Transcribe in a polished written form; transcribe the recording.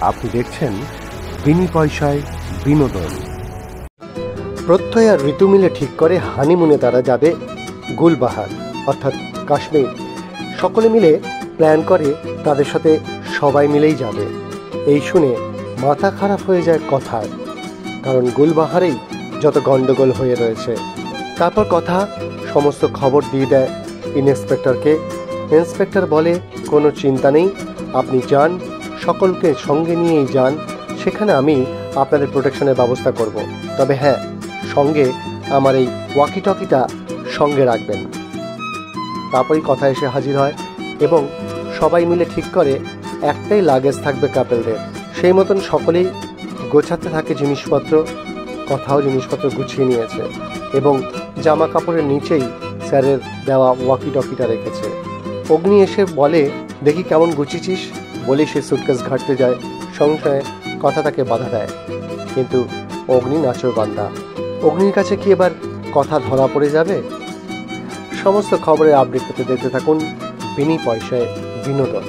আপনি দেখছেন বিনি পয়সায় বিনোদন। প্রত্যয় আর ঋতু মিলে ঠিক করে হানিমুনে তারা যাবে গুলবাহার অর্থাৎ কাশ্মীর। সকলে মিলে প্ল্যান করে তাদের সাথে সবাই মিলেই যাবে। এই শুনে মাথা খারাপ হয়ে যায় কথার, কারণ গুলবাহারেই যত গন্ডগোল হয়ে রয়েছে। তারপর কথা সমস্ত খবর দিয়ে দেয় ইন্সপেক্টরকে। ইন্সপেক্টর বলে কোনো চিন্তা নেই, আপনি যান, সকলকে সঙ্গে নিয়েই যান, সেখানে আমি আপনাদের প্রোটেকশনের ব্যবস্থা করব। তবে হ্যাঁ, সঙ্গে আমার এই ওয়াকি টকিটা সঙ্গে রাখবেন। তারপরেই কথা এসে হাজির হয় এবং সবাই মিলে ঠিক করে একটাই লাগেজ থাকবে কাপেলদের। সেই মতন সকলেই গোছাতে থাকে জিনিসপত্র। কথাও জিনিসপত্র গুছিয়ে নিয়েছে এবং জামা কাপড়ের নিচেই স্যারের দেওয়া ওয়াকি টকিটা রেখেছে। অগ্নি এসে বলে, দেখি কেমন গুছিয়েছিস, বলে সে সুটকেস ঘাটতে যায়। সঙ্গে সঙ্গে কথা তাকে বাধা দেয়, কিন্তু অগ্নি নাচর বান্দা। অগ্নির কাছে কি এবার কথা ধরা পড়ে যাবে? সমস্ত খবরের আপডেট পেতে দেখতে থাকুন বিনি পয়সায় বিনোদন।